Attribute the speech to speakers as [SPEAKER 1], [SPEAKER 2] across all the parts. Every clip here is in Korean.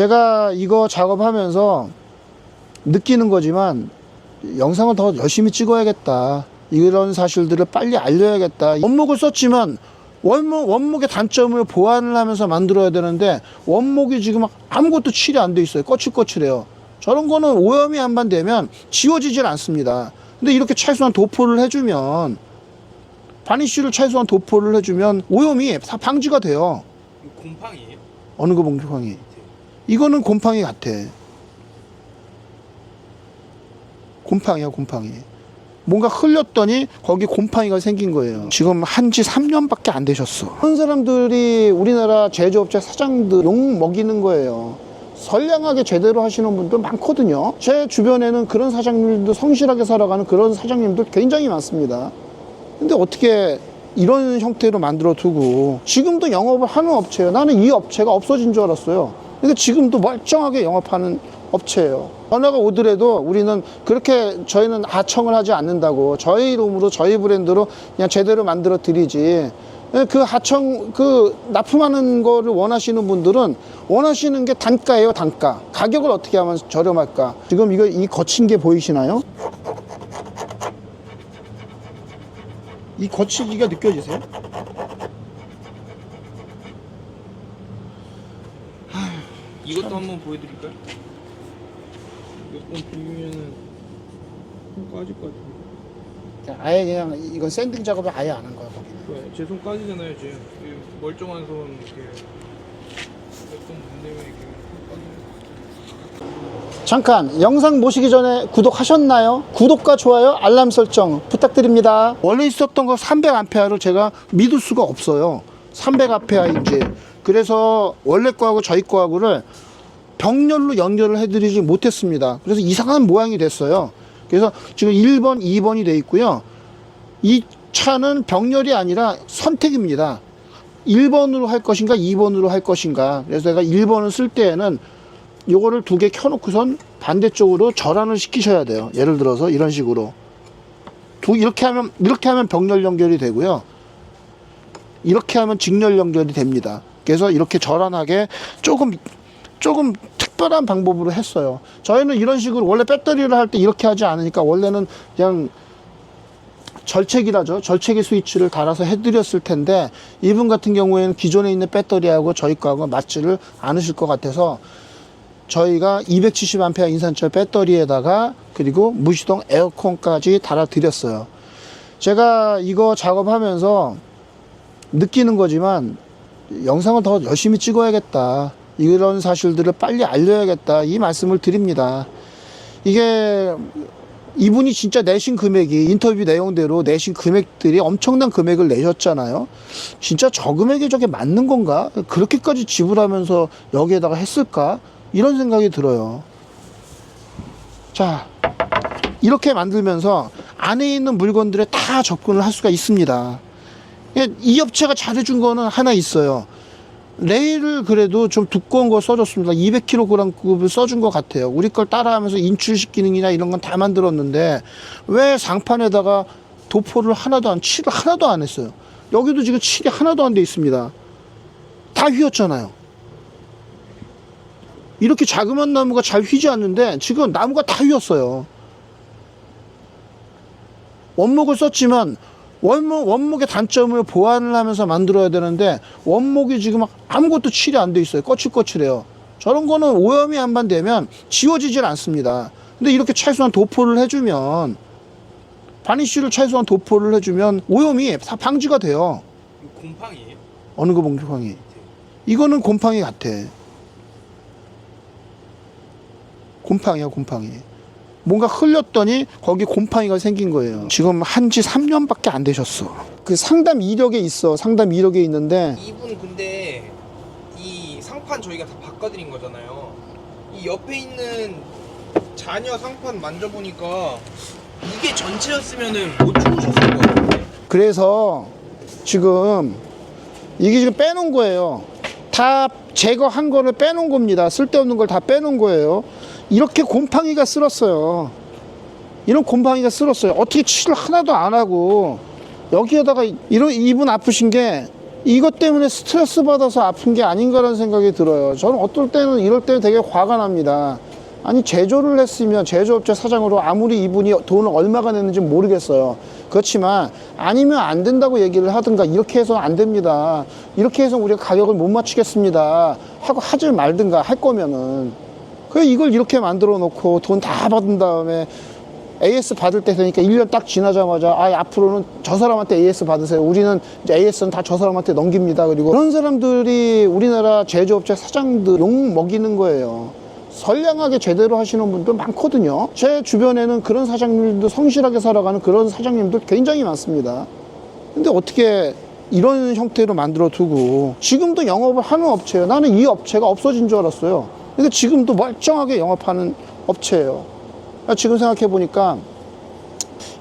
[SPEAKER 1] 제가 이거 작업하면서 느끼는 거지만 영상을 더 열심히 찍어야겠다, 이런 사실들을 빨리 알려야겠다. 원목을 썼지만 원목의 단점을 보완을 하면서 만들어야 되는데 원목이 지금 아무것도 칠이 안 돼 있어요. 거칠거칠해요. 저런 거는 오염이 한 번 되면 지워지질 않습니다. 근데 이렇게 최소한 도포를 해주면, 바니쉬를 최소한 도포를 해주면 오염이 다 방지가 돼요.
[SPEAKER 2] 이거 곰팡이에요?
[SPEAKER 1] 어느 거 곰팡이? 이거는 곰팡이 같아. 곰팡이야, 곰팡이. 뭔가 흘렸더니 거기 곰팡이가 생긴 거예요. 지금 한지 3년밖에 안 되셨어. 그런 사람들이 우리나라 제조업체 사장들 욕 먹이는 거예요. 선량하게 제대로 하시는 분들 많거든요. 제 주변에는 그런 사장님들도, 성실하게 살아가는 그런 사장님들 굉장히 많습니다. 근데 어떻게 이런 형태로 만들어 두고, 지금도 영업을 하는 업체예요. 나는 이 업체가 없어진 줄 알았어요. 근데 지금도 멀쩡하게 영업하는 업체예요. 전화가 오더라도 우리는 그렇게, 저희는 하청을 하지 않는다고, 저희 이름으로 저희 브랜드로 그냥 제대로 만들어 드리지, 그 하청, 그 납품하는 거를 원하시는 분들은 원하시는 게 단가예요. 단가. 가격을 어떻게 하면 저렴할까. 지금 이거, 이 거친 게 보이시나요? 이 거치기가 느껴지세요?
[SPEAKER 2] 이것도 한번 보여드릴까요? 몇 번 보면은 손 까질 것 같아요.
[SPEAKER 1] 아예 그냥 이건 샌딩 작업을 아예 안 한 거야, 거기는.
[SPEAKER 2] 네, 제 손 까지잖아요 지금. 이 멀쩡한 손 이렇게 몇 번 못 내면 이렇게 손 까져요.
[SPEAKER 1] 잠깐, 영상 보시기 전에 구독하셨나요? 구독과 좋아요, 알람 설정 부탁드립니다. 원래 있었던 거 300A를 제가 믿을 수가 없어요. 300A인지. 그래서 원래 거하고 저희 거하고를 병렬로 연결을 해드리지 못했습니다. 그래서 이상한 모양이 됐어요. 그래서 지금 1번, 2번이 돼 있고요. 이 차는 병렬이 아니라 선택입니다. 1번으로 할 것인가 2번으로 할 것인가. 그래서 제가 1번을 쓸 때에는 요거를 두 개 켜놓고선 반대쪽으로 절안을 시키셔야 돼요. 예를 들어서 이런 식으로 이렇게 하면 병렬 연결이 되고요, 이렇게 하면 직렬 연결이 됩니다. 그래서 이렇게 절안하게 조금 특별한 방법으로 했어요. 저희는 이런 식으로, 원래 배터리를 할 때 이렇게 하지 않으니까 원래는 그냥 절체기라죠. 절체기 스위치를 달아서 해드렸을 텐데, 이분 같은 경우에는 기존에 있는 배터리하고 저희 거하고 맞지를 않으실 것 같아서 저희가 270A 인산철 배터리에다가 그리고 무시동 에어컨까지 달아드렸어요. 제가 이거 작업하면서 느끼는 거지만 영상을 더 열심히 찍어야겠다, 이런 사실들을 빨리 알려야겠다, 이 말씀을 드립니다. 이게 이분이 진짜 내신 금액이, 인터뷰 내용대로 내신 금액들이 엄청난 금액을 내셨잖아요. 진짜 저 금액이 저게 맞는 건가? 그렇게까지 지불하면서 여기에다가 했을까? 이런 생각이 들어요. 자, 이렇게 만들면서 안에 있는 물건들에 다 접근을 할 수가 있습니다. 이 업체가 잘해준 거는 하나 있어요. 레일을 그래도 좀 두꺼운 거 써줬습니다. 200kg급을 써준 것 같아요. 우리 걸 따라하면서 인출식 기능이나 이런 건 다 만들었는데 왜 상판에다가 도포를 칠을 하나도 안 했어요. 여기도 지금 칠이 하나도 안 돼 있습니다. 다 휘었잖아요. 이렇게 자그마한 나무가 잘 휘지 않는데 지금 나무가 다 휘었어요. 원목을 썼지만 원목의 단점을 보완을 하면서 만들어야 되는데 원목이 지금 아무것도 칠이 안 돼 있어요. 거칠거칠해요. 저런 거는 오염이 한 번 되면 지워지질 않습니다. 근데 이렇게 최소한 도포를 해주면, 바니쉬를 최소한 도포를 해주면 오염이 다 방지가 돼요.
[SPEAKER 2] 이거 곰팡이에요?
[SPEAKER 1] 어느 거 곰팡이? 이거는 곰팡이 같아. 곰팡이야, 곰팡이. 뭔가 흘렸더니 거기 곰팡이가 생긴 거예요. 지금 한지 3년밖에 안 되셨어. 그 상담 이력에 있어. 상담 이력에 있는데,
[SPEAKER 2] 이분 근데 이 상판 저희가 다 바꿔드린 거잖아요. 이 옆에 있는 자녀 상판 만져보니까 이게 전체였으면은 못 주우셨을 것 같은데.
[SPEAKER 1] 그래서 지금 이게 지금 빼놓은 거예요. 다 제거한 거를 빼놓은 겁니다. 쓸데없는 걸 다 빼놓은 거예요. 이렇게 곰팡이가 쓸었어요. 이런 곰팡이가 쓸었어요. 어떻게 칠을 하나도 안 하고, 여기에다가 이분 아프신 게 이것 때문에 스트레스 받아서 아픈 게 아닌가라는 생각이 들어요. 저는 어떨 때는 이럴 때 되게 화가 납니다. 아니 제조를 했으면 제조업체 사장으로 아무리 이분이 돈을 얼마가 냈는지 모르겠어요. 그렇지만 아니면 안 된다고 얘기를 하든가 이렇게 해서는 안 됩니다. 이렇게 해서 우리가 가격을 못 맞추겠습니다 하고 하질 말든가 할 거면은 그 이걸 이렇게 만들어 놓고 돈 다 받은 다음에 AS 받을 때 되니까 1년 딱 지나자마자 앞으로는 저 사람한테 AS 받으세요. 우리는 이제 AS는 다 저 사람한테 넘깁니다. 그리고 그런 사람들이 우리나라 제조업체 사장들 욕 먹이는 거예요. 선량하게 제대로 하시는 분들 많거든요. 제 주변에는 그런 사장님들도 성실하게 살아가는 그런 사장님들 굉장히 많습니다. 근데 어떻게 이런 형태로 만들어 두고 지금도 영업을 하는 업체예요. 나는 이 업체가 없어진 줄 알았어요. 근데 지금도 멀쩡하게 영업하는 업체예요. 지금 생각해 보니까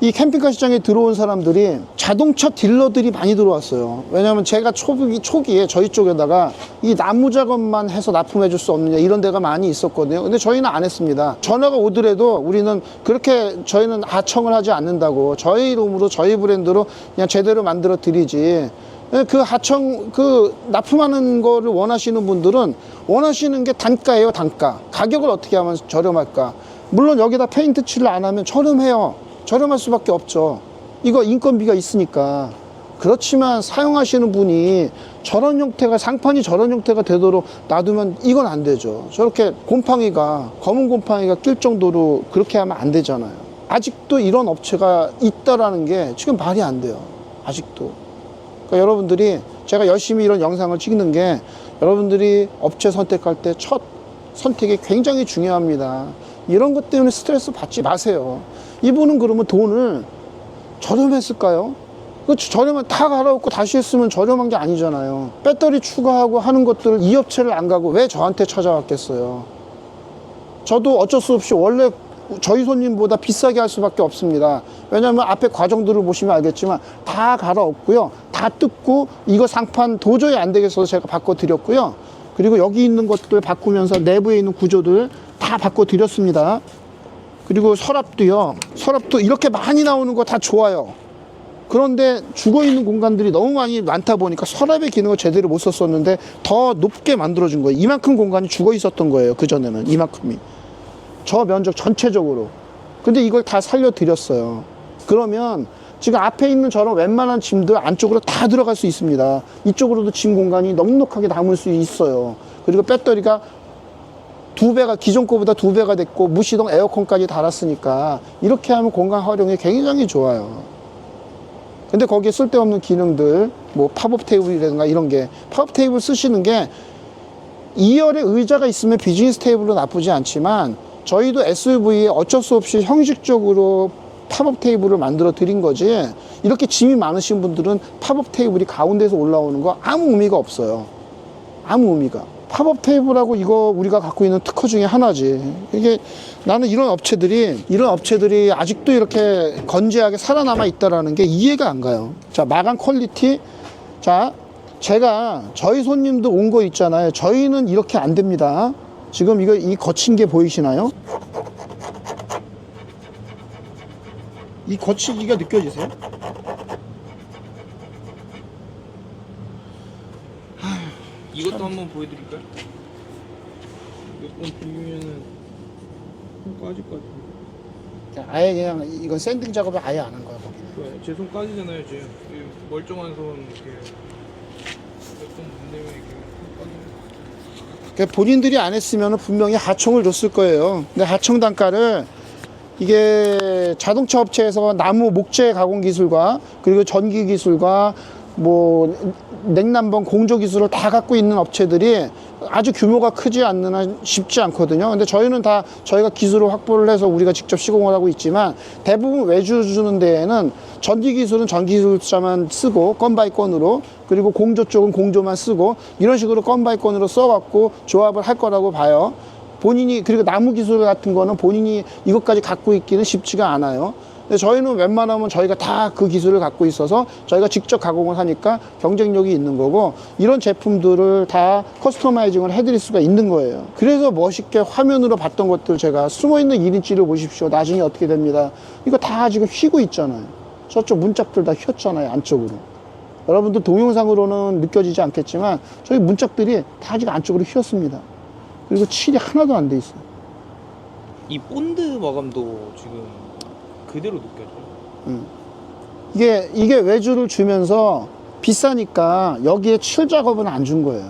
[SPEAKER 1] 이 캠핑카 시장에 들어온 사람들이 자동차 딜러들이 많이 들어왔어요. 왜냐하면 제가 초기에 저희 쪽에다가 이 나무 작업만 해서 납품해 줄 수 없느냐 이런 데가 많이 있었거든요. 근데 저희는 안 했습니다. 전화가 오더라도 우리는 그렇게 저희는 하청을 하지 않는다고 저희 이름으로 저희 브랜드로 그냥 제대로 만들어 드리지. 그 하청 그 납품하는 거를 원하시는 분들은 원하시는 게 단가예요. 단가. 가격을 어떻게 하면 저렴할까. 물론 여기다 페인트 칠을 안 하면 저렴해요. 저렴할 수밖에 없죠. 이거 인건비가 있으니까. 그렇지만 사용하시는 분이 저런 형태가 상판이 저런 형태가 되도록 놔두면 이건 안 되죠. 저렇게 곰팡이가 검은 곰팡이가 낄 정도로 그렇게 하면 안 되잖아요. 아직도 이런 업체가 있다라는 게 지금 말이 안 돼요. 아직도. 그러니까 여러분들이 제가 열심히 이런 영상을 찍는 게 여러분들이 업체 선택할 때 첫 선택이 굉장히 중요합니다. 이런 것 때문에 스트레스 받지 마세요. 이분은 그러면 돈을 저렴했을까요? 저렴한 다 갈아엎고 다시 했으면 저렴한 게 아니잖아요. 배터리 추가하고 하는 것들을 이 업체를 안 가고 왜 저한테 찾아왔겠어요? 저도 어쩔 수 없이 원래 저희 손님보다 비싸게 할 수밖에 없습니다. 왜냐하면 앞에 과정들을 보시면 알겠지만 다 갈아엎고요. 다 뜯고 이거 상판 도저히 안 되겠어서 제가 바꿔드렸고요. 그리고 여기 있는 것들 바꾸면서 내부에 있는 구조들 다 바꿔드렸습니다. 그리고 서랍도요. 서랍도 이렇게 많이 나오는 거 다 좋아요. 그런데 죽어있는 공간들이 너무 많다 보니까 서랍의 기능을 제대로 못 썼었는데 더 높게 만들어준 거예요. 이만큼 공간이 죽어 있었던 거예요. 그전에는 이만큼이. 저 면적 전체적으로. 근데 이걸 다 살려드렸어요. 그러면 지금 앞에 있는 저런 웬만한 짐들 안쪽으로 다 들어갈 수 있습니다. 이쪽으로도 짐 공간이 넉넉하게 남을 수 있어요. 그리고 배터리가 기존 거보다 2배가 됐고 무시동 에어컨까지 달았으니까 이렇게 하면 공간 활용이 굉장히 좋아요. 근데 거기에 쓸데없는 기능들 뭐 팝업 테이블이라든가 이런 게 팝업 테이블 쓰시는 게 2열에 의자가 있으면 비즈니스 테이블로 나쁘지 않지만 저희도 SUV에 어쩔 수 없이 형식적으로 팝업 테이블을 만들어 드린 거지 이렇게 짐이 많으신 분들은 팝업 테이블이 가운데서 올라오는 거 아무 의미가 없어요. 아무 의미가. 팝업 테이블하고 이거 우리가 갖고 있는 특허 중에 하나지. 이게 나는 이런 업체들이 아직도 이렇게 건재하게 살아남아 있다라는 게 이해가 안 가요. 자, 마감 퀄리티. 자, 제가 저희 손님들 온 거 있잖아요. 저희는 이렇게 안 됩니다. 지금 이 거친 게 보이시나요? 이 거치기가 느껴지세요?
[SPEAKER 2] 이것도 한번 보여드릴까요? 몇 번 비우면은 손 까질 것 같아요.
[SPEAKER 1] 아예 그냥 이건 샌딩 작업을 아예 안 한 거야 거기.
[SPEAKER 2] 제 손 까지잖아요 지금. 이 멀쩡한 손 이렇게 몇 번 못 내면 이렇게 손 까지는.
[SPEAKER 1] 그러니까 본인들이 안 했으면 분명히 하청을 줬을 거예요. 근데 하청 단가를 이게 자동차 업체에서 나무 목재 가공 기술과 그리고 전기 기술과 뭐 냉난방 공조 기술을 다 갖고 있는 업체들이 아주 규모가 크지 않는 한 쉽지 않거든요. 근데 저희는 다 저희가 기술을 확보를 해서 우리가 직접 시공을 하고 있지만 대부분 외주 주는 데에는 전기 기술은 전기 기술자만 쓰고 건 바이 건으로 그리고 공조 쪽은 공조만 쓰고 이런 식으로 건 바이 건으로 써갖고 조합을 할 거라고 봐요. 본인이 그리고 나무 기술 같은 거는 본인이 이것까지 갖고 있기는 쉽지가 않아요. 근데 저희는 웬만하면 저희가 다 그 기술을 갖고 있어서 저희가 직접 가공을 하니까 경쟁력이 있는 거고 이런 제품들을 다 커스터마이징을 해드릴 수가 있는 거예요. 그래서 멋있게 화면으로 봤던 것들 제가 숨어있는 1인치를 보십시오. 나중에 어떻게 됩니다. 이거 다 지금 휘고 있잖아요. 저쪽 문짝들 다 휘었잖아요. 안쪽으로. 여러분들 동영상으로는 느껴지지 않겠지만 저희 문짝들이 다 아직 안쪽으로 휘었습니다. 그리고 칠이 하나도 안 돼 있어요.
[SPEAKER 2] 이 본드 마감도 지금 그대로 느껴져요.
[SPEAKER 1] 이게 외주를 주면서 비싸니까 여기에 칠 작업은 안 준 거예요.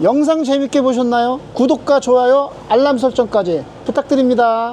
[SPEAKER 1] 영상 재밌게 보셨나요? 구독과 좋아요, 알람 설정까지 부탁드립니다.